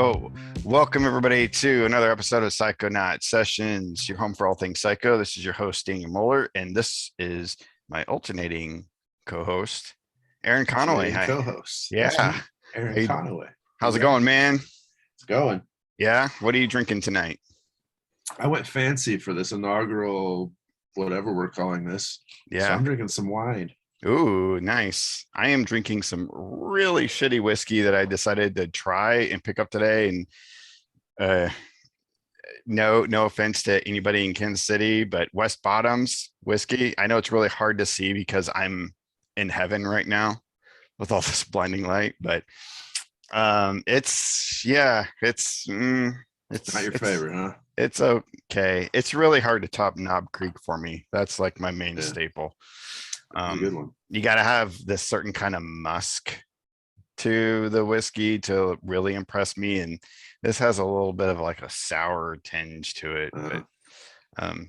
Oh, welcome everybody to another episode of Psychonaut Sessions, your home for all things psycho. This is your host, Daniel Moeller, and this is my alternating co-host, Aaron Conaway. Alternating Hi. co-host. That's Yeah. me, Aaron Conaway. How's it going, man? It's going. Yeah. What are you drinking tonight? I went fancy for this inaugural, whatever we're calling this. Yeah. So I'm drinking some wine. Ooh, nice. I am drinking some really shitty whiskey that I decided to try and pick up today. And no offense to anybody in Kansas City, but West Bottoms whiskey. I know it's really hard to see because I'm in heaven right now with all this blinding light, but it's Not your favorite, huh? It's okay. It's really hard to top Knob Creek for me. That's like my main staple. A good one. You got to have this certain kind of musk to the whiskey to really impress me, and this has a little bit of like a sour tinge to it, but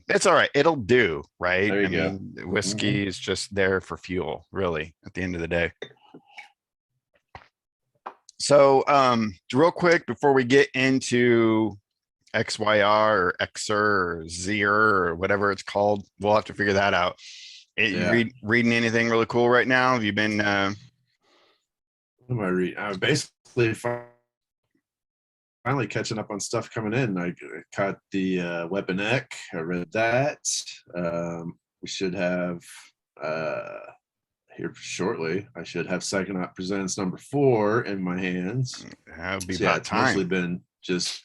it's all right. It'll do, right? There you go. Whiskey is just there for fuel, really, at the end of the day. So real quick before we get into XYR or XR or ZR or whatever it's called, we'll have to figure that out. Reading anything really cool right now? Have you been what am I reading? I'm basically finally catching up on stuff coming in. I caught the Weapon Ek. I read that. We should have here shortly. I should have Psychonaut Presents #4 in my hands. That would be about time. It's mostly been just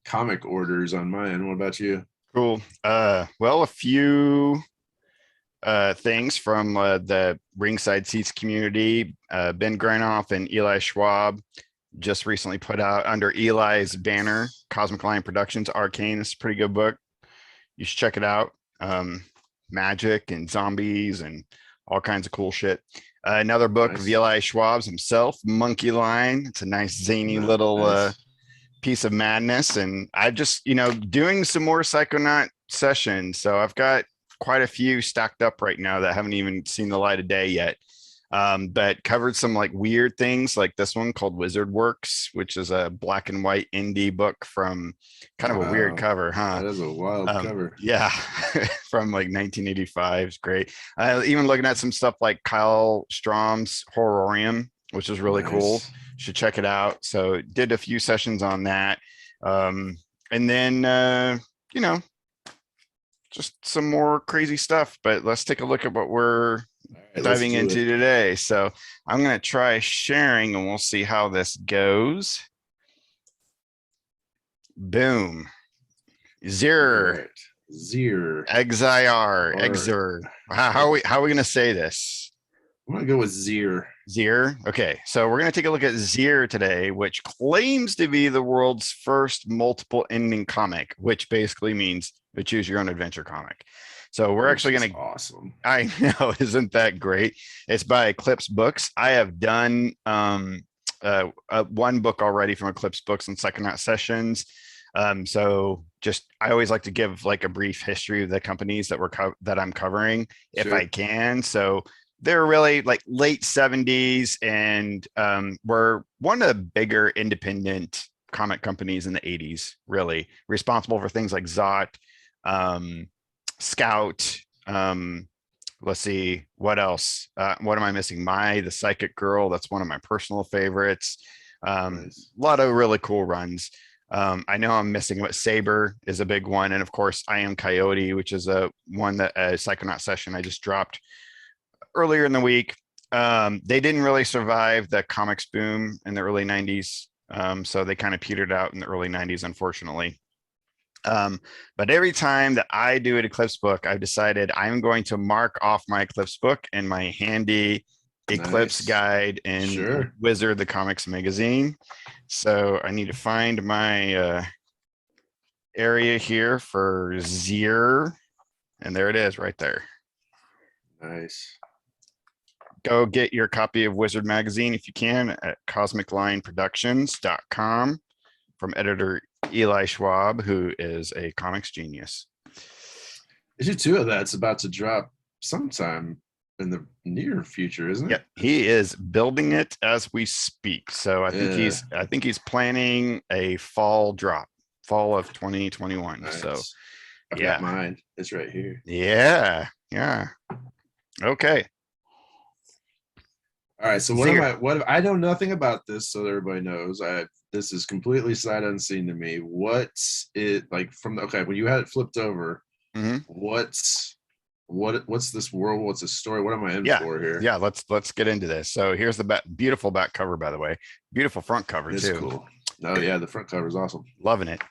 comic orders on my end. What about you? Cool. Well, a few things from the Ringside Seats community. Ben Granoff and Eli Schwab just recently put out under Eli's banner, Cosmic Lion Productions, Arcane. It's a pretty good book. You should check it out. Magic and zombies and all kinds of cool shit. Another book of Eli Schwab's himself, Monkey Line. It's a nice zany little piece of madness. And I just, doing some more Psychonaut sessions. So I've got quite a few stacked up right now that haven't even seen the light of day yet. But covered some like weird things like this one called Wizard Works, which is a black and white indie book from kind of a weird cover, huh? That is a wild cover. Yeah, from like 1985. It's great. Even looking at some stuff like Kyle Strom's Horrorium, which is really cool. Should check it out. So did a few sessions on that. And then, just some more crazy stuff, but let's take a look at what we're diving into today. So I'm going to try sharing and we'll see how this goes. Boom. XYR. XYR. How are we going to say this? I'm going to go with XYR. XYR. Okay, so we're going to take a look at XYR today, which claims to be the world's first multiple ending comic, which basically means a choose your own adventure comic. So we're actually going to awesome. I know, isn't that great? It's by Eclipse Books. I have done one book already from Eclipse Books and Psychonaut Sessions. So just I always like to give like a brief history of the companies that I'm covering if I can. So they're really like late 70s and were one of the bigger independent comic companies in the 80s, really responsible for things like Zot, Scout. Let's see what else. What am I missing? The Psychic Girl. That's one of my personal favorites. A lot of really cool runs. I know I'm missing, but Saber is a big one, and of course I Am Coyote, which is a Psychonaut session I just dropped earlier in the week. They didn't really survive the comics boom in the early 90s, so they kind of petered out in the early 90s, unfortunately. But every time that I do an Eclipse book, I've decided I'm going to mark off my Eclipse book in my handy Eclipse guide in Wizard the Comics magazine. So I need to find my area here for XYR, and there it is right there. Nice. Go get your copy of Wizard magazine if you can at cosmiclineproductions.com from editor Eli Schwab, who is a comics genius. Issue 2 of that's about to drop sometime in the near future, isn't Yeah, it? he is building it as we speak. So I think Yeah. he's planning a fall drop, fall of 2021. So Nice. I've got yeah, mine. It's right here. yeah. Okay. All right. So Zero. I know nothing about this, so everybody knows. This is completely sight unseen to me. What's it like from the okay, when you had it flipped over, Hmm. what's this world? What's the story? What am I in Yeah. for here? Yeah, let's get into this. So here's the beautiful back cover, by the way. Beautiful front cover It's too. cool. Oh yeah, the front cover is awesome. Loving it.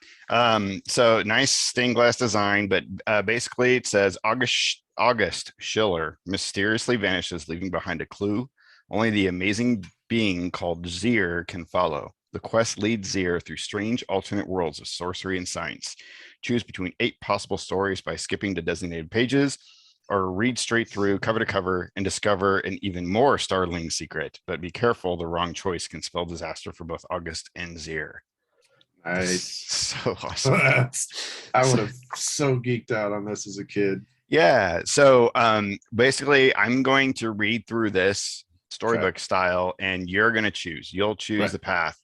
So nice stained glass design, but basically it says August Schiller mysteriously vanishes, leaving behind a clue only the amazing being called Zier can follow. The quest leads Zier through strange alternate worlds of sorcery and science. Choose between 8 possible stories by skipping to designated pages, or read straight through cover to cover and discover an even more startling secret. But be careful, the wrong choice can spell disaster for both August and Zier. Nice. So awesome. I would have so geeked out on this as a kid. Yeah. So basically I'm going to read through this storybook style and you're going to choose. You'll choose the path.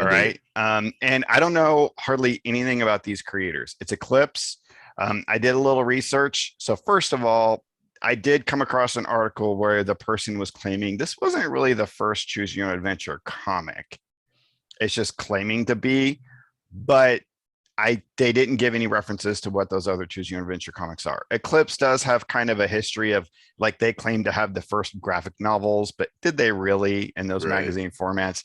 All right. And I don't know hardly anything about these creators. It's Eclipse. I did a little research. So first of all, I did come across an article where the person was claiming this wasn't really the first choose your own adventure comic. It's just claiming to be, but they didn't give any references to what those other choose your own adventure comics are. Eclipse does have kind of a history of, like, they claim to have the first graphic novels, but did they really in those magazine formats?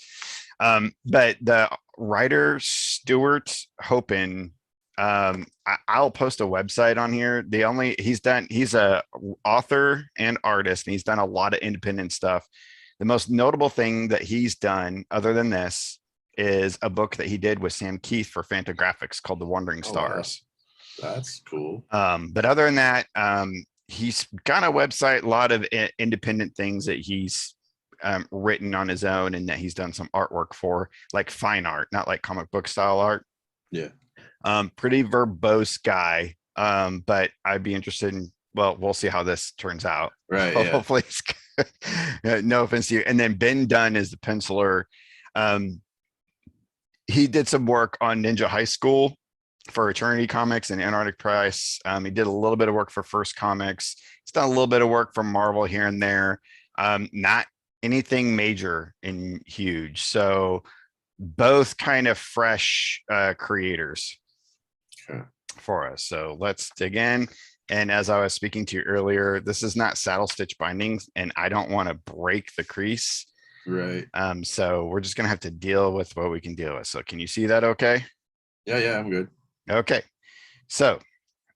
But the writer Stuart Hopen, I'll post a website on here. He's a author and artist, and he's done a lot of independent stuff. The most notable thing that he's done other than this is a book that he did with Sam Keith for Fantagraphics called The Wandering Stars. Wow. That's cool. But other than that, he's got a website, a lot of independent things that he's written on his own and that he's done some artwork for, like fine art, not like comic book style art. Yeah. Pretty verbose guy. But I'd be interested in, well, we'll see how this turns out. Right. Yeah. Hopefully it's good. No offense to you. And then Ben Dunn is the penciler. He did some work on Ninja High School for Eternity Comics and Antarctic Press. He did a little bit of work for First Comics. He's done a little bit of work for Marvel here and there. Not anything major and huge. So both kind of fresh creators for us. So let's dig in. And as I was speaking to you earlier, this is not saddle stitch bindings, and I don't want to break the crease. Right. So we're just gonna have to deal with what we can deal with. So can you see that okay? Yeah, I'm good. Okay. So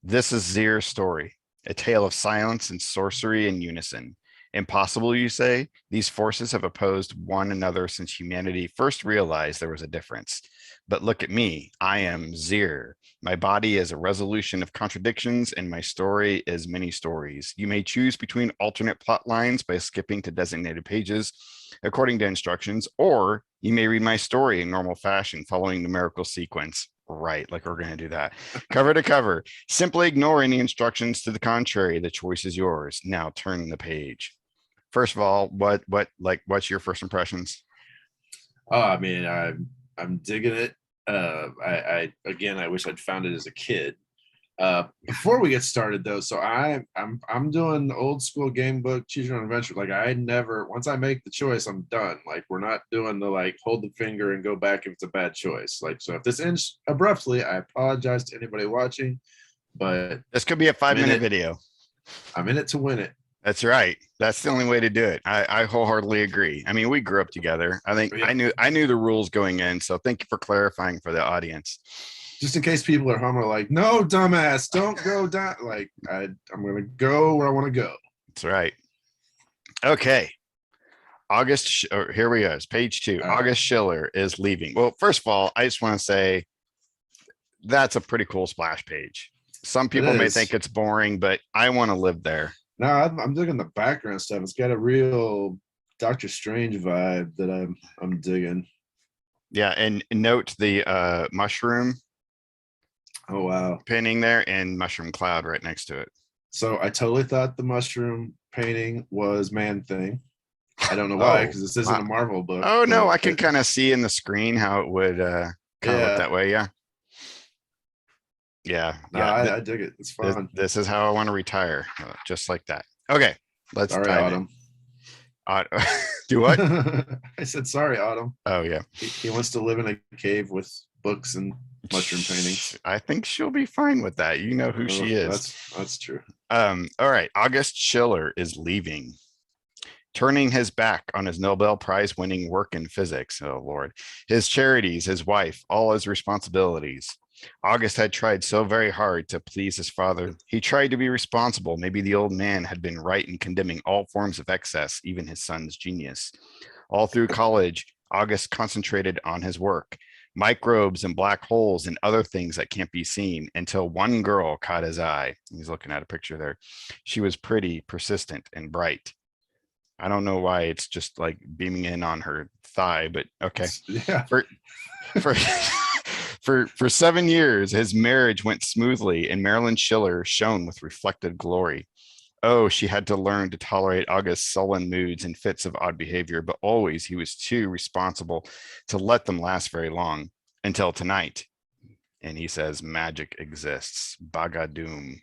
this is Zier's story, a tale of silence and sorcery in unison. Impossible, you say? These forces have opposed one another since humanity first realized there was a difference. But look at me, I am Zier. My body is a resolution of contradictions, and my story is many stories. You may choose between alternate plot lines by skipping to designated pages according to instructions, or you may read my story in normal fashion, following numerical sequence. Right, like we're going to do that. Cover to cover. Simply ignore any instructions to the contrary. The choice is yours. Now turn the page. First of all, what's your first impressions? Oh, I mean, I'm digging it. I wish I'd found it as a kid. Before we get started though, so I'm doing old school game book choose your own adventure. Like once I make the choice, I'm done. Like we're not doing the like hold the finger and go back if it's a bad choice. Like, so if this ends abruptly, I apologize to anybody watching, but this could be a 5-minute video. I'm in it to win it. That's right. That's the only way to do it. I wholeheartedly agree. I mean, we grew up together. I think I knew the rules going in. So thank you for clarifying for the audience. Just in case people are home are like, no, dumbass, don't go down. Like I'm gonna go where I want to go. That's right. Okay. Here we go. It's page 2. August Schiller is leaving. Well, first of all, I just want to say that's a pretty cool splash page. Some people may think it's boring, but I want to live there. No, I'm digging the background stuff. It's got a real Doctor Strange vibe that I'm digging. Yeah, and note the mushroom. Oh wow. Pinning there and mushroom cloud right next to it. So I totally thought the mushroom painting was Man Thing. I don't know why, because this isn't a wow. Marvel book. Oh no, but I can kind of see in the screen how it would kind of look yeah. that way. Yeah. Yeah. No, Yeah. I dig it. It's This, fun. this is how I want to retire, just like that. Okay, let's Sorry, dive Autumn. in. Do what? I said sorry, Autumn. Oh yeah. He wants to live in a cave with books and mushroom paintings. I think she'll be fine with that. You know who she is. That's true. All right. August Schiller is leaving, turning his back on his Nobel Prize winning work in physics. Oh Lord. His charities, his wife, all his responsibilities. August had tried so very hard to please his father. He tried to be responsible. Maybe the old man had been right in condemning all forms of excess, even his son's genius. All through college, August concentrated on his work, microbes and black holes and other things that can't be seen, until one girl caught his eye. He's looking at a picture there. She was pretty, persistent, and bright. I don't know why it's just like beaming in on her thigh, but okay. Yeah. For for 7 years, his marriage went smoothly, and Marilyn Schiller shone with reflected glory. Oh, she had to learn to tolerate August's sullen moods and fits of odd behavior, but always he was too responsible to let them last very long, until tonight. And he says magic exists. Bagadoom.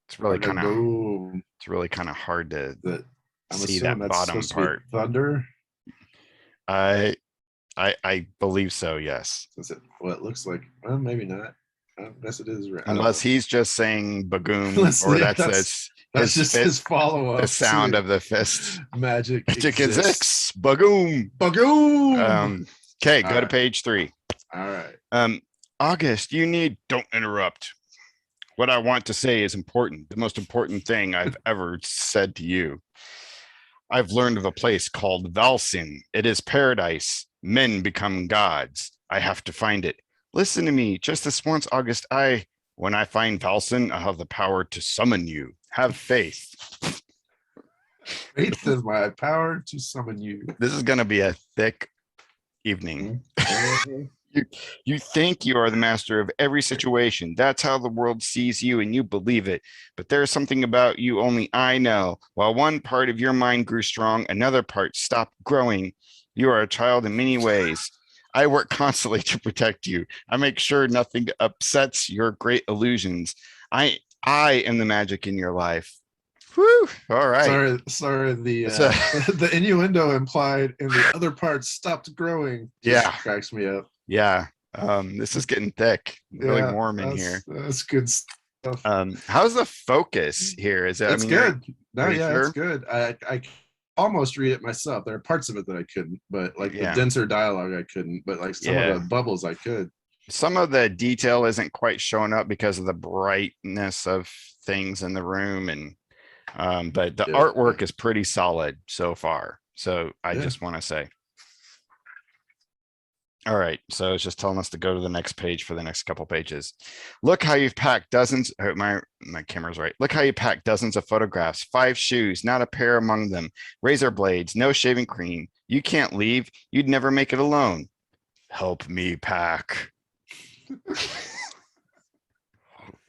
It's really kind of hard to see that bottom part. Thunder. I believe so. Yes. Is it? Well, it looks like. Well, maybe not. I guess it is. Unless he's just saying bagoon, or that's just his follow-up. The sound of the fist. Magic exists. Bagoon. Bagoon. Okay, go to page 3. All right. August, don't interrupt. What I want to say is important. The most important thing I've ever said to you. I've learned of a place called Valsin. It is paradise. Men become gods. I have to find it. Listen to me. Just this once, August, when I find Valsin, I'll have the power to summon you. Have faith. Faith is my power to summon you. This is going to be a thick evening. You think you are the master of every situation. That's how the world sees you, and you believe it. But there's something about you only I know. While one part of your mind grew strong, another part stopped growing. You are a child in many ways. I work constantly to protect you. I make sure nothing upsets your great illusions. I am the magic in your life. Whew. All right. Sorry. The innuendo implied in the other part stopped growing. Cracks me up. Yeah. This is getting thick. Really warm in here. That's good stuff. How's the focus here? Is it? It's good. Sure? It's good. I almost read it myself. There are parts of it that I couldn't, but like the denser dialogue I couldn't, but like some of the bubbles I could. Some of the detail isn't quite showing up because of the brightness of things in the room, and but the artwork is pretty solid so far. So I just want to say. All right, so it's just telling us to go to the next page for the next couple pages. Look how you've packed dozens. Oh, my camera's right. Look how you packed dozens of photographs, 5 shoes, not a pair among them, razor blades, no shaving cream. You can't leave. You'd never make it alone. Help me pack.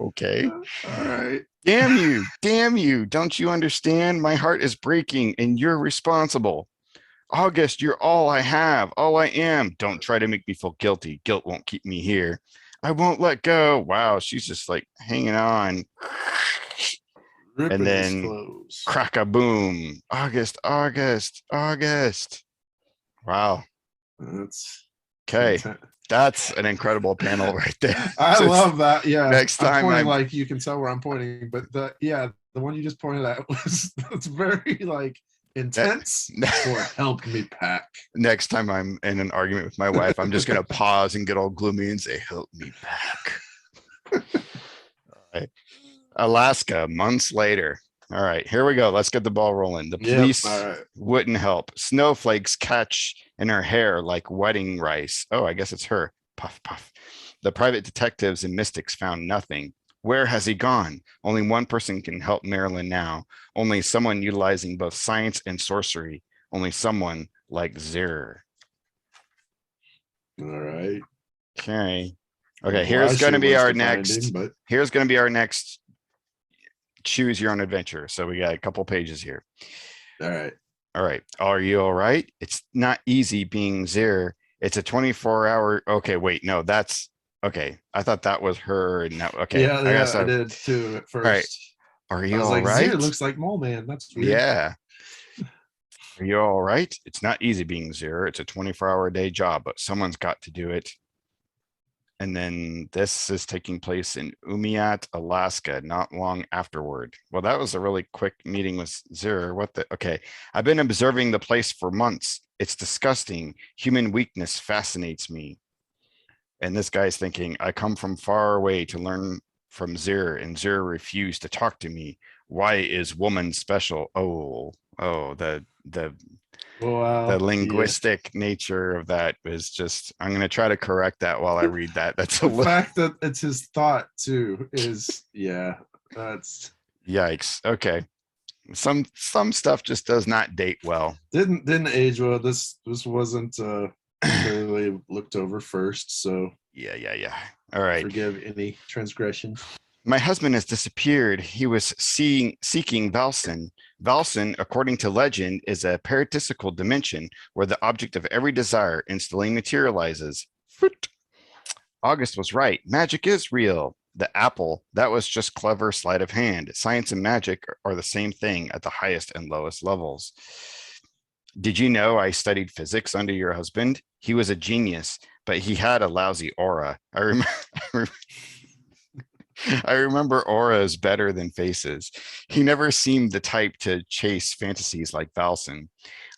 Okay. All right. Damn you. Don't you understand? My heart is breaking and you're responsible. August, you're all I have, all I am. Don't try to make me feel guilty. Guilt won't keep me here. I won't let go. Wow, she's just like hanging on. And then crack a boom. August. Wow. That's okay. That's an incredible panel right there. I love that. Yeah. Next time, I'm pointing like you can tell where I'm pointing, but the one you just pointed at it's very like intense or help me pack. Next time I'm in an argument with my wife, I'm just gonna pause and get all gloomy and say, help me pack. All right. Alaska, months later. All right, here we go. Let's get the ball rolling. The police wouldn't help. Snowflakes catch in her hair like wedding rice. Oh, I guess it's her. Puff, puff. The private detectives and mystics found nothing. Where has he gone? Only one person can help Marilyn now. Only someone utilizing both science and sorcery. Only someone like Zir. All right. Okay. Okay, here's going to be our next. Here's going to be our next choose your own adventure. So we got a couple pages here. All right. All right. Are you all right? It's not easy being Zir. It's a 24-hour. Okay, wait, no, that's okay. I thought that was her. And that, okay, Yeah, I guess I did too at all right. first. Are I you was all like, Zir right? looks like Mole Man. That's weird. Yeah. Are you all right? It's not easy being Zir. It's a 24-hour day job, but someone's got to do it. And then this is taking place in Umiat, Alaska, not long afterward. Well, that was a really quick meeting with Zir. What the? Okay. I've been observing the place for months. It's disgusting. Human weakness fascinates me. And this guy's thinking, I come from far away to learn from Zir, and Zir refused to talk to me. Why is woman special? The Wow. Yeah. linguistic nature of that is just, I'm going to try to correct that while I read that. That's a The little fact that it's his thought too is, yeah, that's yikes. Okay. Some stuff just does not date well. didn't age well. This wasn't clearly looked over first, so Yeah. All right. forgive any transgressions. My husband has disappeared. He was seeking Valsen. Valsen, according to legend, is a paradisical dimension where the object of every desire instantly materializes. August was right. Magic is real. The apple, that was just clever sleight of hand. Science and magic are the same thing at the highest and lowest levels. Did you know I studied physics under your husband? He was a genius, but he had a lousy aura. I remember auras better than faces. He never seemed the type to chase fantasies like Valsen.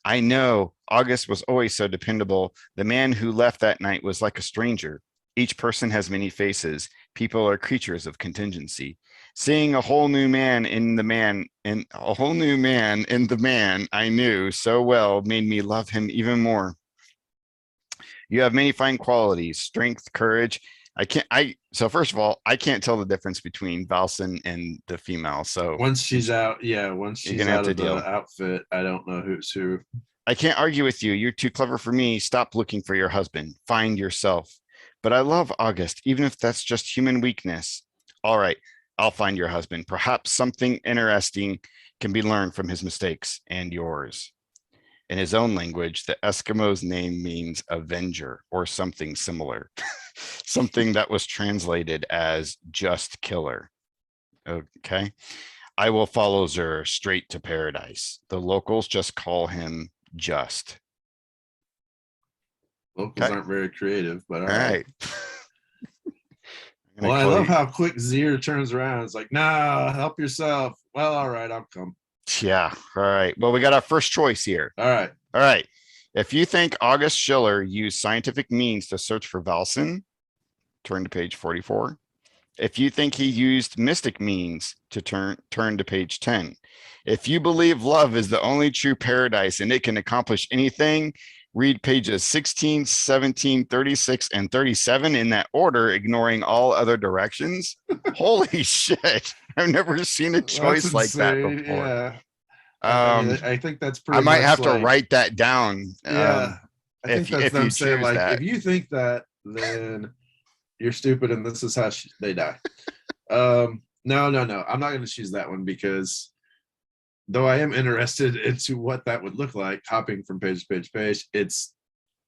I know August was always so dependable. The man who left that night was like a stranger. Each person has many faces. People are creatures of contingency. Seeing a whole new man in the man I knew so well made me love him even more. You have many fine qualities, strength, courage. So first of all, I can't tell the difference between Valsen and the female. So Once she's out, yeah, once she's out of the outfit, I don't know who's who. I can't argue with you. You're too clever for me. Stop looking for your husband. Find yourself. But I love August, even if that's just human weakness. All right, I'll find your husband. Perhaps something interesting can be learned from his mistakes and yours. In his own language, the Eskimo's name means avenger or something similar, something that was translated as just killer. Okay. I will follow Zur straight to paradise. The locals just call him just. Locals aren't very creative, but all right. Well, I love how quick Zir turns around. It's like, nah, help yourself. Well, all right, I'll come. Yeah. All right. Well, we got our first choice here. All right. If you think August Schiller used scientific means to search for Valsen, turn to page 44. If you think he used mystic means to turn to page 10. If you believe love is the only true paradise and it can accomplish anything, read pages 16, 17, 36, and 37 in that order, ignoring all other directions. Holy shit. I've never seen a choice like that before. Yeah. I think that's pretty. I might have to write that down. Yeah. I think that's them saying, like, that. if you think that, then you're stupid and this is how they die. No. I'm not going to choose that one because though I am interested into what that would look like, hopping from page to page to page, it's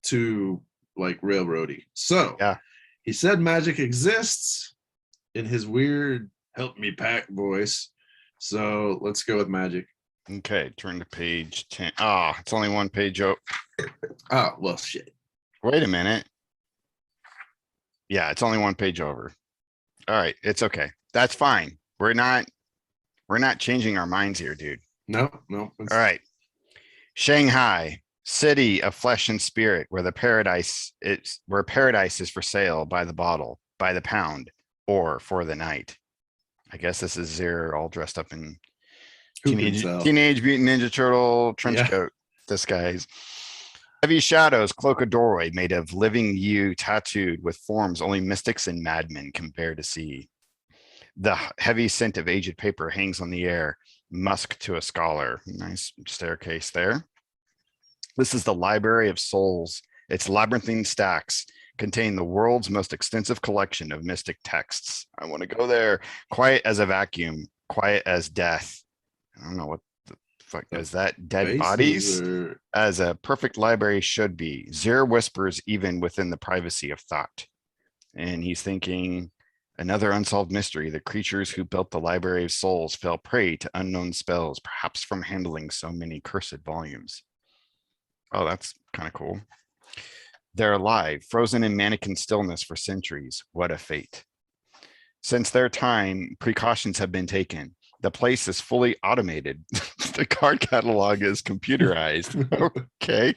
too like railroady. So yeah, he said magic exists in his weird help me pack voice. So let's go with magic. Okay, turn to page 10. Ah, it's only one page up. Oh, well, shit. Wait a minute. Yeah, it's only one page over. All right, it's okay. That's fine. We're not changing our minds here, dude. No. All right. Shanghai, city of flesh and spirit, where paradise is for sale by the bottle, by the pound, or for the night. I guess this is Zir all dressed up in Teenage Mutant Ninja Turtle trench coat disguise. Heavy shadows cloak a doorway made of living yew tattooed with forms only mystics and madmen can bear to see. The heavy scent of aged paper hangs on the air, musk to a scholar. Nice staircase there. This is the Library of Souls. Its labyrinthine stacks contain the world's most extensive collection of mystic texts. I want to go there. Quiet as a vacuum, quiet as death. I don't know what the fuck is that. Dead Faces bodies, or as a perfect library should be. Zir whispers even within the privacy of thought. And he's thinking, another unsolved mystery. The creatures who built the Library of Souls fell prey to unknown spells, perhaps from handling so many cursed volumes. Oh, that's kind of cool. They're alive, frozen in mannequin stillness for centuries. What a fate. Since their time, precautions have been taken. The place is fully automated. The card catalog is computerized. Okay.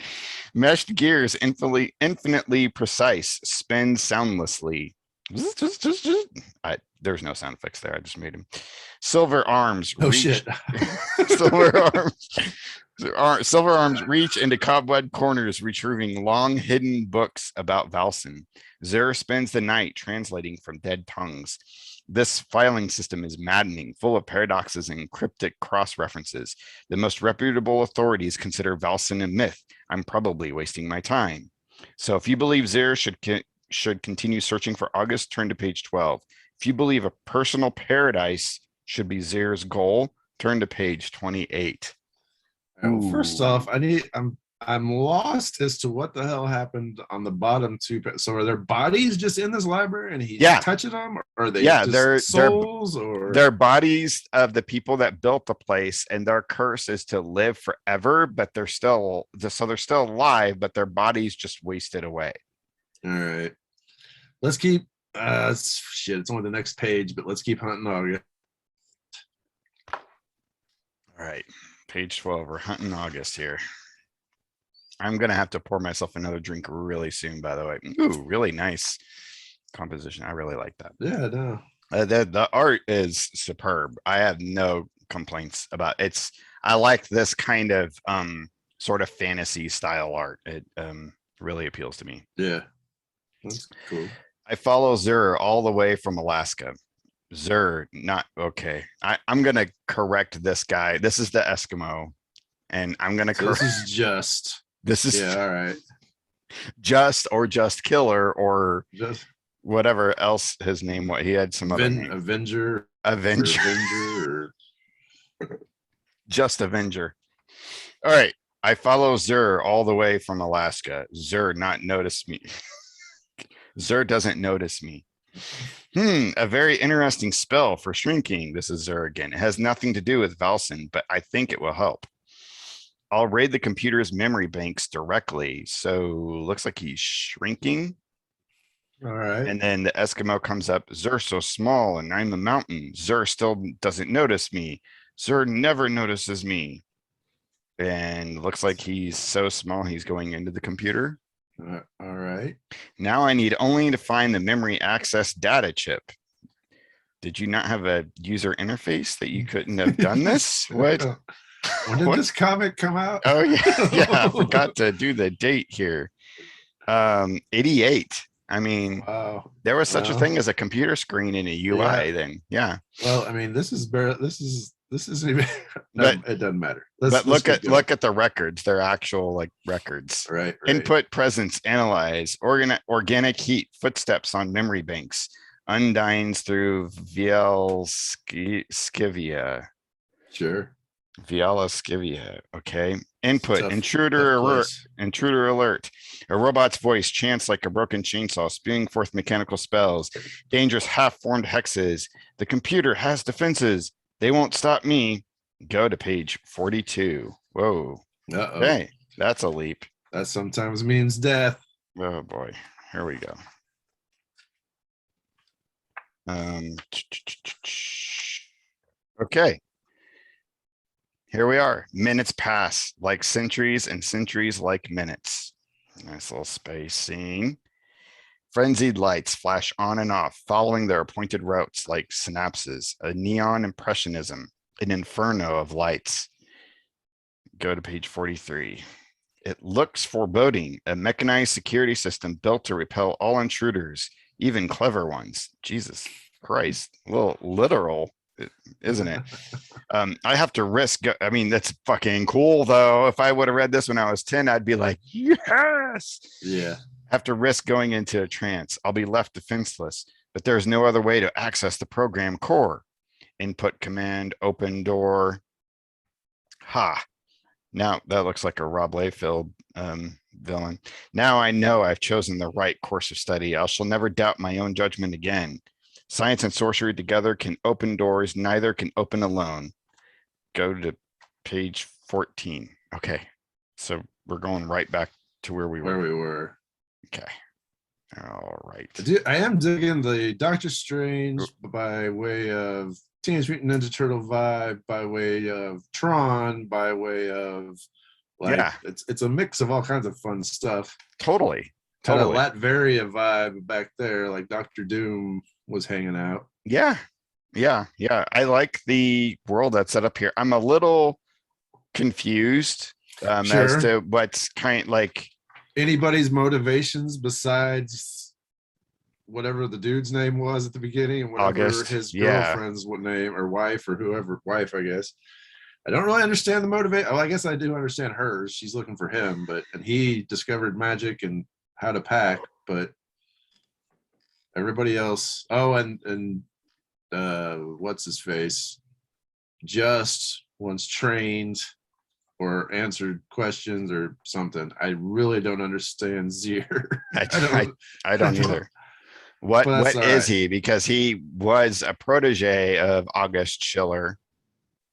Meshed gears, infinitely precise, spin soundlessly. There's no sound effects there. I just made him. Silver arms oh reach. shit. Silver arms reach into cobweb corners, retrieving long hidden books about Valsen. Zur spends the night translating from dead tongues. This filing system is maddening, full of paradoxes and cryptic cross references. The most reputable authorities consider Valsen a myth. I'm probably wasting my time. So if you believe Zur should continue searching for August, turn to page 12. If you believe a personal paradise should be Zir's goal, turn to page 28. Well, first off, I'm lost as to what the hell happened on the bottom two. So are their bodies just in this library and he's touching them, or are they just souls, or they're bodies of the people that built the place, and their curse is to live forever, but they're still alive, but their bodies just wasted away. All right, let's keep shit, it's only the next page, but let's keep hunting August. All right, page 12. We're hunting August here. I'm gonna have to pour myself another drink really soon, by the way. Ooh, really nice composition. I really like that. Yeah, no. The art is superb. I have no complaints about it. I like this kind of sort of fantasy style art. It really appeals to me. Yeah, that's cool. I follow Zur all the way from Alaska. Zur, not okay. I'm gonna correct this guy. This is the Eskimo, and I'm gonna correct. This is yeah, all right. Just killer or just whatever else his name was. He had some other name. Avenger. Just Avenger. All right. I follow Zur all the way from Alaska. Zur not notice me. Zur doesn't notice me. A very interesting spell for shrinking. This is Zur again. It has nothing to do with Valsen, but I think it will help. I'll raid the computer's memory banks directly. So looks like he's shrinking. All right. And then the Eskimo comes up. Zur's so small and I'm a mountain. Zur still doesn't notice me. Zur never notices me. And looks like he's so small, he's going into the computer. All right. Now I need only to find the memory access data chip. Did you not have a user interface that you couldn't have done this? What? When did this comic come out? Oh yeah, yeah. I forgot to do the date here. 88. I mean, wow. There was such a thing as a computer screen in a UI then. Yeah. Well, I mean, this isn't even. It doesn't matter. But look at the records. They're actual like records. Right. Input, presence, analyze, organic heat, footsteps on memory banks, undines through Skivia. Sure. Viala Skivia. Okay. Input, intruder alert. A robot's voice chants like a broken chainsaw, spewing forth mechanical spells, dangerous half-formed hexes. The computer has defenses. They won't stop me. Go to page 42. Whoa. Uh-oh. Okay. That's a leap. That sometimes means death. Oh boy. Here we go. Okay. Here we are. Minutes pass like centuries and centuries like minutes. Nice little spacing. Frenzied lights flash on and off, following their appointed routes like synapses, a neon impressionism, an inferno of lights. Go to page 43. It looks foreboding, a mechanized security system built to repel all intruders, even clever ones. Jesus Christ, a little literal, isn't it? I have to risk. I mean, that's fucking cool, though. If I would have read this when I was 10, I'd be like, yes. Yeah. Have to risk going into a trance. I'll be left defenseless, but there's no other way to access the program core. input command, open door. Ha. Now that looks like a Rob Liefeld villain. Now I know I've chosen the right course of study. I shall never doubt my own judgment again. Science and sorcery together can open doors, neither can open alone. Go to page 14. Okay. So we're going right back to where we were. Okay. All right. I am digging the Doctor Strange by way of Teenage Mutant Ninja Turtle vibe, by way of Tron, by way of it's a mix of all kinds of fun stuff. Totally. Had a Latveria vibe back there, like Doctor Doom was hanging out. Yeah. I like the world that's set up here. I'm a little confused as to what's kind like anybody's motivations besides whatever the dude's name was at the beginning and whatever his girlfriend's name or wife or whoever, I guess. I don't really understand the motivation. Oh, I guess I do understand hers. She's looking for him, and he discovered magic and how to pack, but everybody else. Oh, and what's his face? Just once trained or answered questions or something. I really don't understand Zier. I don't either. What is he? Because he was a protege of August Schiller,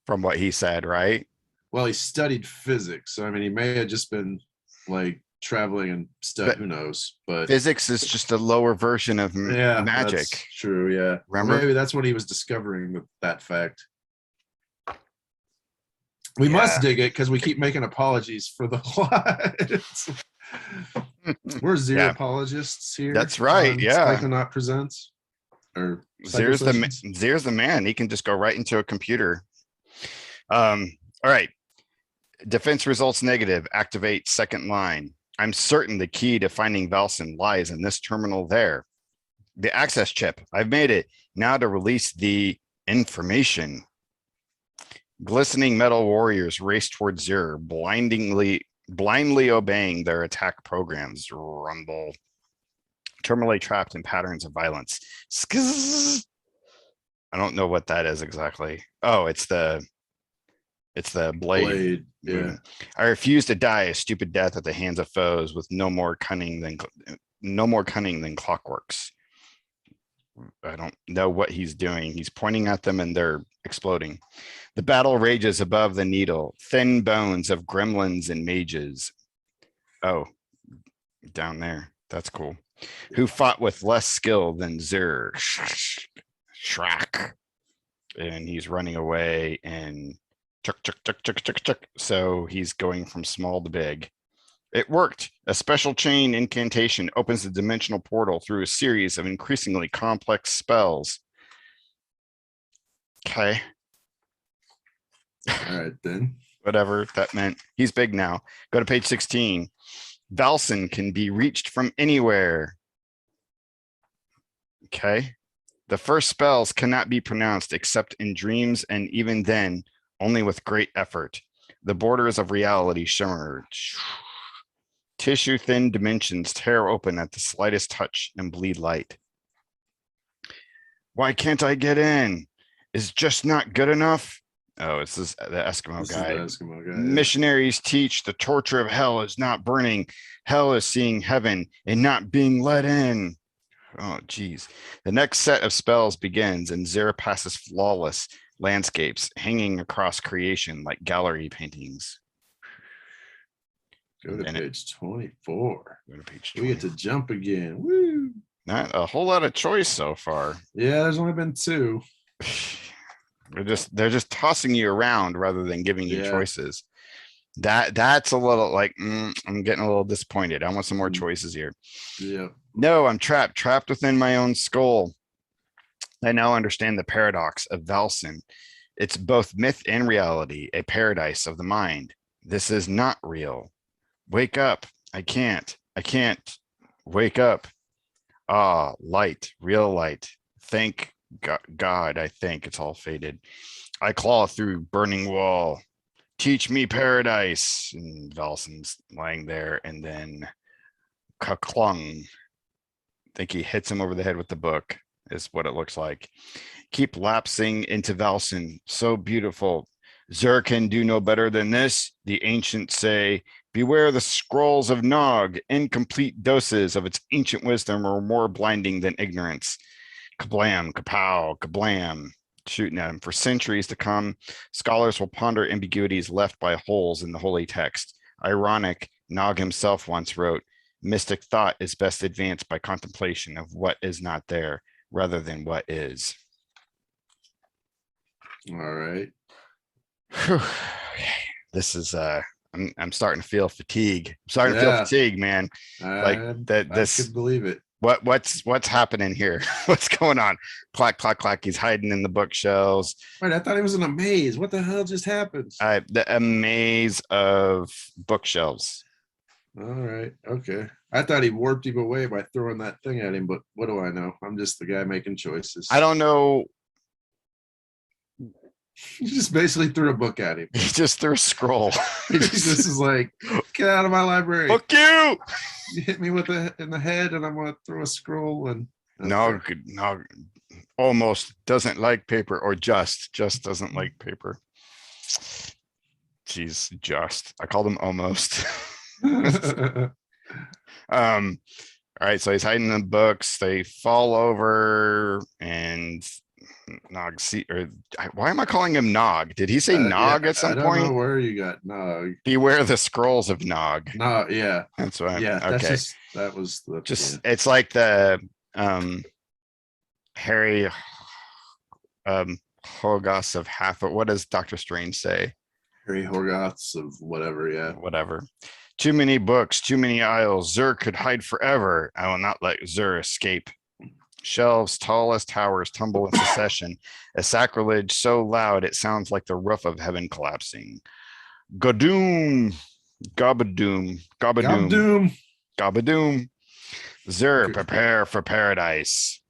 from what he said, right? Well, he studied physics. So I mean, he may have just been like traveling and stuff. Who knows? But physics is just a lower version of magic. That's true. Yeah. Remember? Maybe that's what he was discovering that fact. We must dig it because we keep making apologies for the plot. We're Zier apologists here. That's right. Psychonaut presents. Or Zier's the man. He can just go right into a computer. All right. Defense results negative. Activate second line. I'm certain the key to finding Valsen lies in this terminal there. The access chip. I've made it. Now to release the information. Glistening metal warriors race towards Zier, blindly obeying their attack programs. Rumble. Terminally trapped in patterns of violence. Skizz. I don't know what that is exactly. Oh, it's the blade. Yeah. I refuse to die a stupid death at the hands of foes with no more cunning than clockworks. I don't know what he's doing. He's pointing at them and they're exploding. The battle rages above the needle, thin bones of gremlins and mages. Oh, down there. That's cool. Who fought with less skill than Zier. Shrak. And he's running away and chuck. So he's going from small to big. It worked. A special chain incantation opens the dimensional portal through a series of increasingly complex spells. Okay. All right, then. Whatever that meant. He's big now. Go to page 16. Valsen can be reached from anywhere. Okay. The first spells cannot be pronounced except in dreams, and even then, only with great effort. The borders of reality shimmer. Tissue-thin dimensions tear open at the slightest touch and bleed light. Why can't I get in? Is just not good enough? Oh, this is the Eskimo guy. Missionaries teach the torture of hell is not burning. Hell is seeing heaven and not being let in. Oh, geez. The next set of spells begins and Zier passes flawless landscapes hanging across creation like gallery paintings. Go to page 24. Go to page 20. We get to jump again. Woo! Not a whole lot of choice so far. Yeah, there's only been 2. They're just tossing you around rather than giving you choices. That's a little like I'm getting a little disappointed. I want some more choices here. Yeah. No, I'm trapped within my own skull. I now understand the paradox of Valsen. It's both myth and reality, a paradise of the mind. This is not real. Wake up. I can't wake up. Ah, light, real light. Thank God, I think it's all faded. I claw through burning wall. Teach me paradise. And Valsen's lying there, and then kaklung. I think he hits him over the head with the book, is what it looks like. keep lapsing into Valsen, so beautiful. Zur can do no better than this, the ancients say. Beware the scrolls of Nog, incomplete doses of its ancient wisdom are more blinding than ignorance. Kablam, kapow, kablam, shooting at him. For centuries to come, scholars will ponder ambiguities left by holes in the holy text. Ironic, Nog himself once wrote, mystic thought is best advanced by contemplation of what is not there rather than what is. All right. Whew. This is I'm starting to feel fatigue. I'm starting to feel fatigue, man. Like that this I could believe it. What's happening here? What's going on? Clack, clack, clack. He's hiding in the bookshelves. Wait, I thought he was in a maze. What the hell just happened? A maze of bookshelves. All right. Okay. I thought he warped him away by throwing that thing at him, but what do I know? I'm just the guy making choices. I don't know. He just basically threw a book at him. He just threw a scroll. This is like, get out of my library. Fuck you. You hit me with it in the head and I'm going to throw a scroll. And no, almost doesn't like paper, or just doesn't like paper. Jeez, just. I called him almost. All right, so he's hiding in the books. They fall over and Nog why am I calling him Nog? Did he say Nog at some point? I don't know where you got Nog. Beware the scrolls of Nog. No, yeah. That's what okay. That was the it's like the Harry Horgoths of half. What does Doctor Strange say? Harry Horgoths of whatever, yeah. Whatever. Too many books, too many aisles. Zur could hide forever. I will not let Zur escape. Shelves tall as towers tumble in succession. A sacrilege so loud it sounds like the roof of heaven collapsing. Gadoom, gabadoom, gabadoom, gabadoom. Zur, prepare for paradise.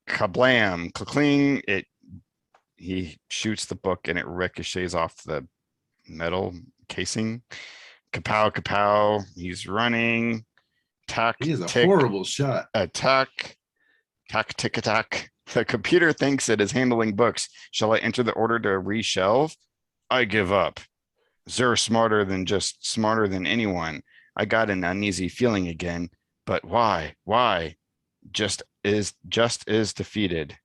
Kablam, cling. He shoots the book and it ricochets off the metal casing. Kapow, kapow. He's running. Tack, he is a tick, horrible shot. Attack, tack, tick, attack. The computer thinks it is handling books. Shall I enter the order to reshelve? I give up. Zur smarter than anyone. I got an uneasy feeling again. But why? Why? Just is defeated.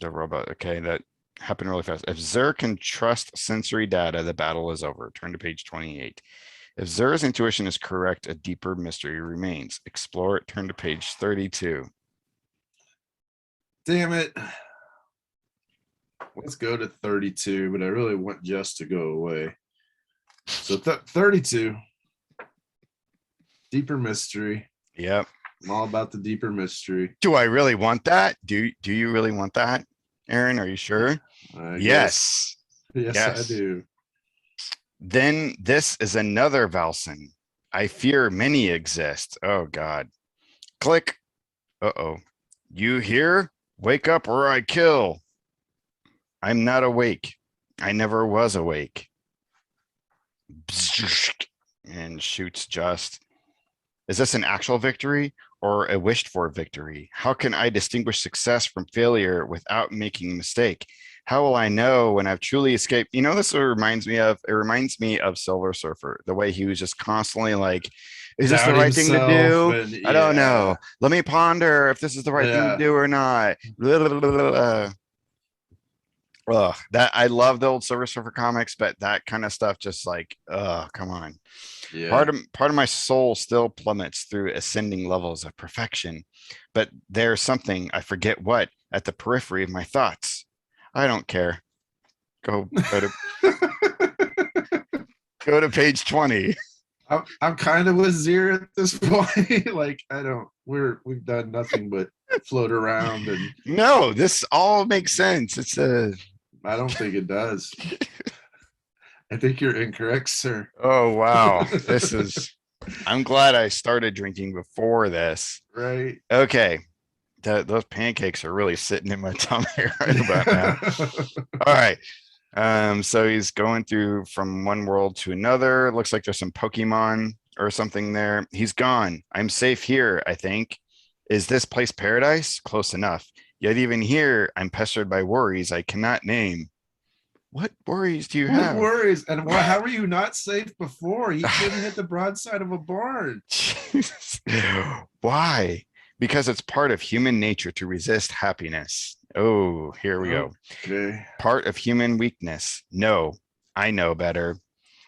The robot. Okay, that happened really fast. If Zur can trust sensory data, the battle is over. Turn to page 28. If Zur's intuition is correct, a deeper mystery remains. Explore it. Turn to page 32. Damn it. Let's go to 32, but I really want just to go away. So 32. Deeper mystery. Yep. I'm all about the deeper mystery. Do I really want that? Do you really want that, Aaron? Are you sure? Yes. Yes, I do. Then this is another Valsen. I fear many exist. Oh, God. Click. Uh-oh. You here? Wake up or I kill. I'm not awake. I never was awake. And shoots just. Is this an actual victory or a wished for victory? How can I distinguish success from failure without making a mistake? How will I know when I've truly escaped? You know, this reminds me of Silver Surfer, the way he was just constly like, is this the right thing to do? I don't know. Let me ponder if this is the right thing to do or not. That I love the old Silver Surfer comics, but that kind of stuff just like, come on. Yeah. Part of my soul still plummets through ascending levels of perfection, but there's something, I forget what, at the periphery of my thoughts. I don't care. Go to go to page 20. I'm kind of with Zir at this point. Like we've done nothing but float around and no, this all makes sense. I don't think it does. I think you're incorrect, sir. Oh wow. I'm glad I started drinking before this. Right. Okay. Those pancakes are really sitting in my tummy right about now. All right. So he's going through from one world to another. It looks like there's some Pokemon or something there. He's gone. I'm safe here, I think. Is this place paradise? Close enough. Yet even here, I'm pestered by worries I cannot name. What worries do you What have? worries? And how were you not safe before? He couldn't hit the broadside of a barn. Jesus. Why? Because it's part of human nature to resist happiness. Oh, here we go. Okay. Part of human weakness. No, I know better.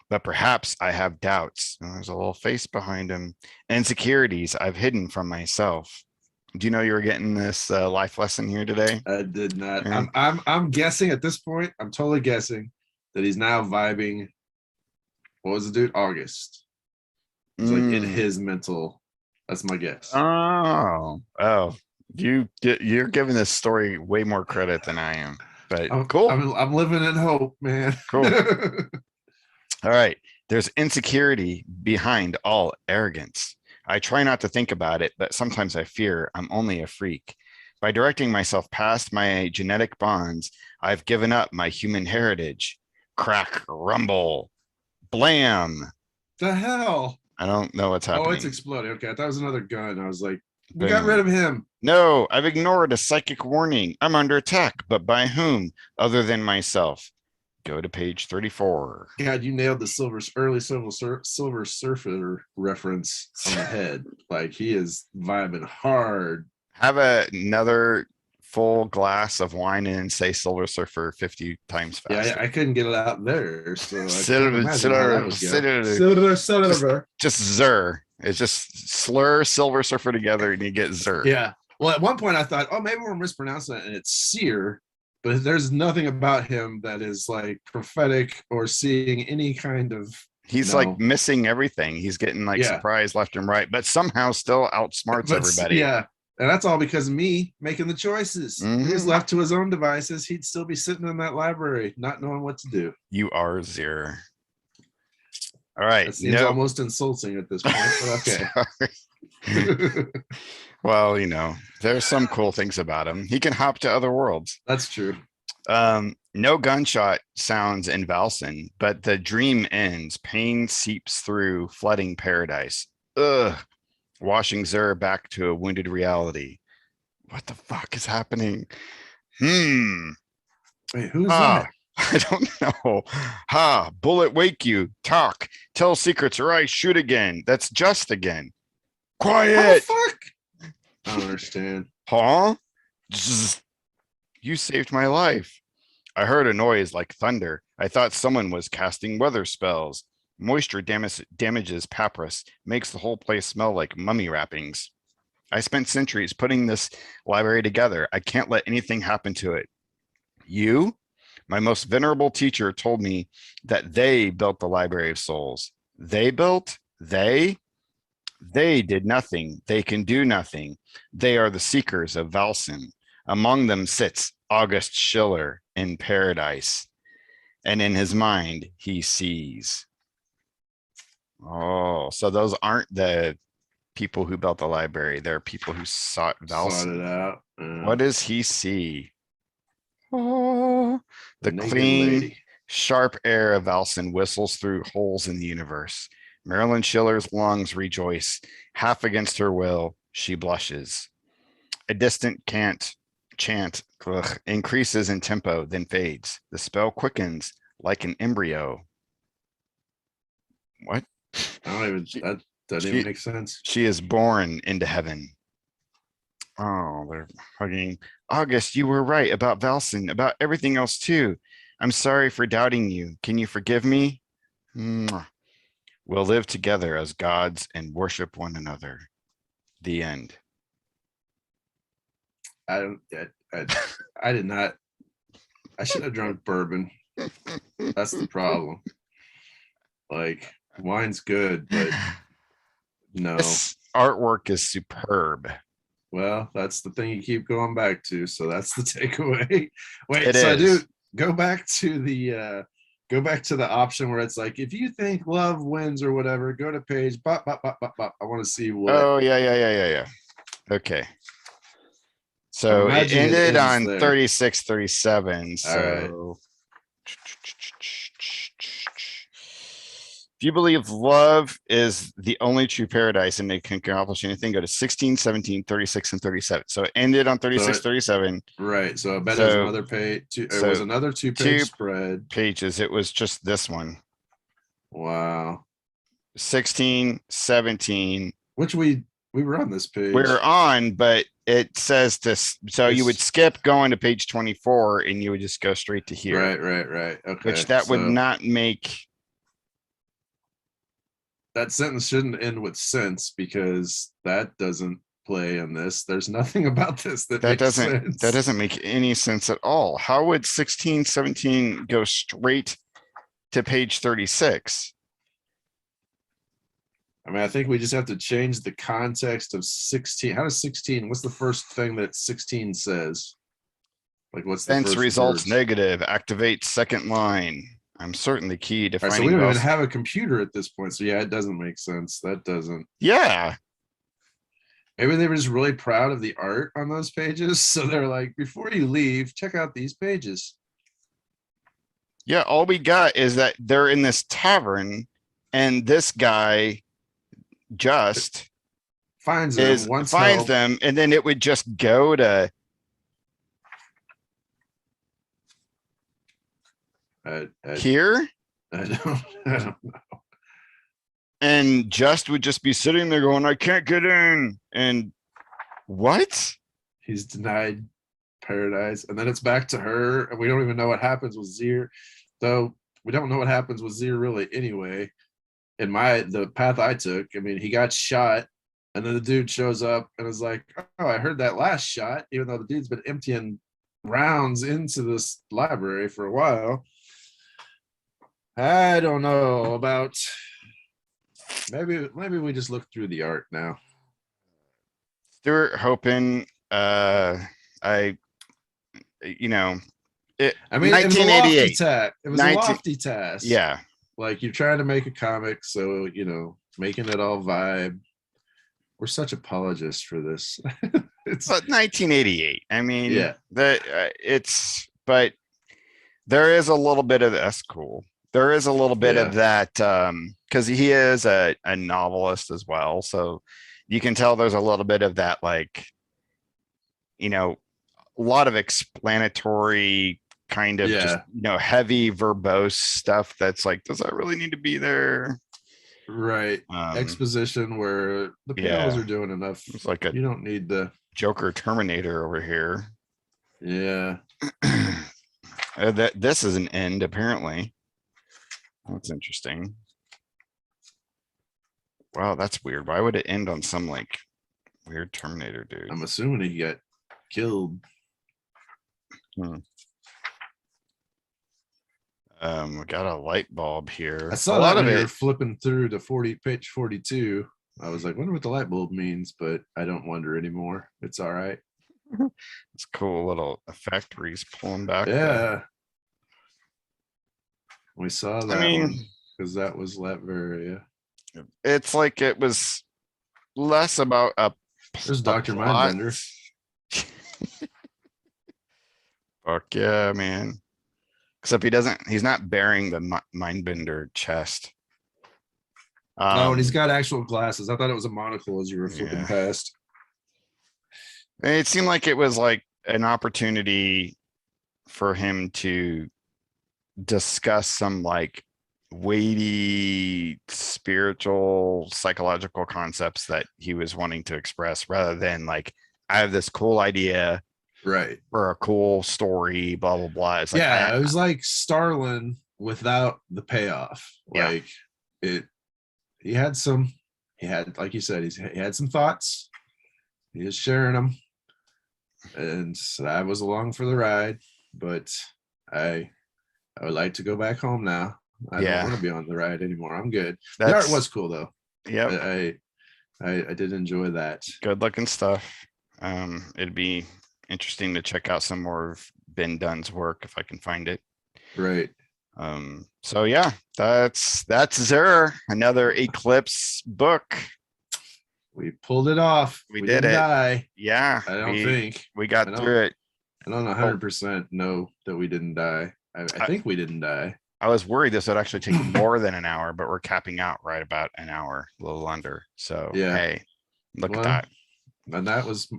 But perhaps I have doubts. Oh, there's a little face behind him. Insecurities I've hidden from myself. Do you know you were getting this life lesson here today? I did not. Aaron? I'm guessing at this point. I'm totally guessing that he's now vibing. What was the dude? August. He's like in his mental. That's my guess. Oh, you're giving this story way more credit than I am. But cool. I'm living in hope, man. Cool. All right. There's insecurity behind all arrogance. I try not to think about it, but sometimes I fear I'm only a freak. By directing myself past my genetic bonds, I've given up my human heritage. Crack, rumble, blam. The hell? I don't know what's happening. Oh, it's exploding. Okay, I thought it was another gun. I was like, we got rid of him. No, I've ignored a psychic warning. I'm under attack, but by whom other than myself? Go to page 34. God, you nailed the early Silver Surfer reference on the head. Like he is vibing hard. Have another full glass of wine and say Silver Surfer 50 times faster. Yeah, I couldn't get it out there. So Silver. Just Zer. It's just slur Silver Surfer together and you get Zer. Yeah. Well, at one point I thought, oh, maybe we're mispronouncing it and it's Seer. But there's nothing about him that is like prophetic or seeing any kind of. He's like missing everything. He's getting like surprised left and right, but somehow still outsmarts everybody. Yeah. And that's all because of me making the choices. If he was left to his own devices, he'd still be sitting in that library, not knowing what to do. You are Zer. All right. That seems almost insulting at this point, but okay. Well, there's some cool things about him. He can hop to other worlds. That's true. No gunshot sounds in Valson, but the dream ends. Pain seeps through, flooding paradise. Ugh. Washing Zer back to a wounded reality. What the fuck is happening? Wait, who's that? I don't know. Bullet wake you. Talk. Tell secrets or I shoot again. That's just again. Quiet. What the fuck? I don't understand. Huh? You saved my life. I heard a noise like thunder. I thought someone was casting weather spells. Moisture damages papyrus, makes the whole place smell like mummy wrappings. I spent centuries putting this library together. I can't let anything happen to it. You, my most venerable teacher, told me that they built the Library of Souls. They built? They did nothing. They can do nothing. They are the seekers of Valson. Among them sits August Schiller in paradise. And in his mind, he sees. Oh, so those aren't the people who built the library. They're people who sought Valson. Sought it out. What does he see? Oh, the naked clean, lady. sharp air of Valson whistles through holes in the universe. Marilyn Schiller's lungs rejoice. Half against her will, she blushes. A distant chant increases in tempo, then fades. The spell quickens like an embryo. What? That doesn't even make sense. She is born into heaven. Oh, they're hugging. August, you were right about Valson, about everything else too. I'm sorry for doubting you. Can you forgive me? Mwah. We'll live together as gods and worship one another. The end. I did not. I should have drunk bourbon. That's the problem. Like, wine's good, but no. This artwork is superb. Well, that's the thing you keep going back to. So that's the takeaway. Wait, It so is. dude, go back to the option where it's like, if you think love wins or whatever, go to page. Bop, bop, bop, bop, bop. I want to see what. Oh, yeah. Okay. So it Imagine it ended ends on there. 36, 37. So If you believe love is the only true paradise and it can accomplish anything, go to 16, 17, 36, and 37. So it ended on 36, 37. Right. So I bet it was So- another page. It so was another 2-page two- spread. Pages. It was just this one. Wow. 16, 17. Which we were on this page. We're on, but it says this. So you would It's- skip going to page 24 and you would just go straight to here. Right. Okay. Which that would so not make. that sentence shouldn't end with sense because that doesn't play in this. There's nothing about this that makes sense. That doesn't make any sense at all. How would 16, 17 go straight to page 36? I mean, I think we just have to change the context of 16. How does 16? What's the first thing that 16 says? Like, what's the Sense first results words? negative. Activate second line. I'm certain the key to All right, finding. so we don't even Bell's- have a computer at this point. So yeah, it doesn't make sense. That doesn't. Yeah. Maybe they were just really proud of the art on those pages. So they're like, before you leave, check out these pages. Yeah. All we got is that they're in this tavern and this guy just Finds them, wants finds help. them, and then it would just go to here, I don't and just would just be sitting there going, I can't get in. And what? He's denied paradise. And then it's back to her. And we don't even know what happens with Zir. Though we don't know what happens with Zir really anyway. In the path I took, I mean, he got shot. And then the dude shows up and is like, oh, I heard that last shot, even though the dude's been emptying rounds into this library for a while. I don't know about maybe we just look through the art now. Stuart hoping I you know it. I mean, it was a lofty 1988. task. It was 19 a lofty task. Yeah. Like you're trying to make a comic, so making it all vibe. We're such apologists for this. It's But 1988. I mean, Yeah. but there is a little bit of that's cool. There is a little bit Yeah. of that because he is a novelist as well. So you can tell there's a little bit of that, like, a lot of explanatory kind of just, heavy verbose stuff that's like, does that really need to be there? right. Exposition where the panels are doing enough. It's like a You don't need the Joker Terminator over here. yeah. This is an end, apparently. That's interesting. Wow, that's weird. Why would it end on some like weird Terminator dude? I'm assuming he got killed. We got a light bulb here. I saw a lot that of when you it. were flipping through to page 42. I was like, wonder what the light bulb means, but I don't wonder anymore. It's all right. It's cool little effect where he's pulling back. Yeah. We saw that mean- one because that was Latveria. It's like it was less about a. There's a Dr. plot. Mindbender. Fuck yeah, man. Except he's not bearing the Mindbender chest. No, and he's got actual glasses. I thought it was a monocle as you were flipping Yeah. past. It seemed like it was like an opportunity for him to discuss some like weighty spiritual psychological concepts that he was wanting to express rather than like, I have this cool idea Right. for a cool story, blah, blah, blah. It's like, Yeah, it was like Starlin without the payoff. Yeah. Like he had like you said, he had some thoughts. He was sharing them. And so I was along for the ride, but I would like to go back home now. I don't want to be on the ride anymore. I'm good. The art was cool though. Yeah. I did enjoy that. Good looking stuff. It'd be interesting to check out some more of Ben Dunn's work if I can find it. Right. So yeah, that's Zer, another Eclipse book. We pulled it off. We did didn't it. Die. Yeah, I don't think. we got through it. I don't 100% know that we didn't die. I think we didn't die. I was worried this would actually take more than an hour, but we're capping out right about an hour, a little under. So Yeah. hey, look Well, at that. And that was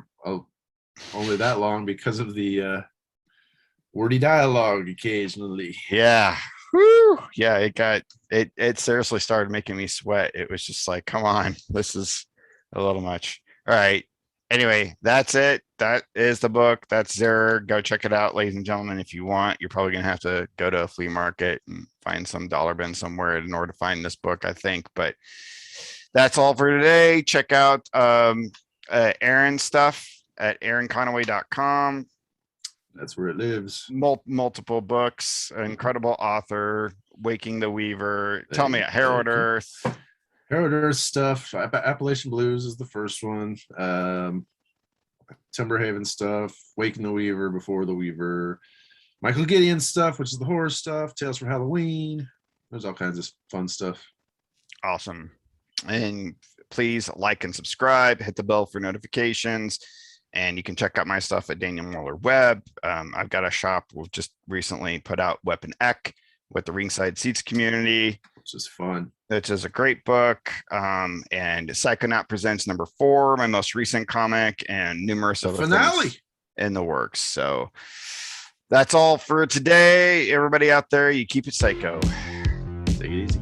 only that long because of the wordy dialogue occasionally. Yeah. Whew. Yeah, it seriously started making me sweat. It was just like, come on, this is a little much. All right. Anyway, that's it. That is the book. That's Zerg. Go check it out, ladies and gentlemen. If you want, you're probably gonna have to go to a flea market and find some dollar bin somewhere in order to find this book, I think. But that's all for today. Check out Aaron's stuff at aaronconaway.com. That's where it lives. Multiple books, incredible author, Waking the Weaver. Tell me, Herald Earth. Herald Earth stuff. Appalachian Blues is the first one. Timberhaven stuff. Waking the Weaver, Before the Weaver. Michael Gideon stuff, which is the horror stuff. Tales from Halloween. There's all kinds of fun stuff. Awesome. And please like and subscribe. Hit the bell for notifications. And you can check out my stuff at Daniel Moeller Web. I've got a shop. We've just recently put out Weapon Ek with the Ringside Seats community, which is fun. Which is a great book. And Psychonaut presents #4, my most recent comic, and numerous other things in the works. So that's all for today. Everybody out there, you keep it psycho. Take it easy.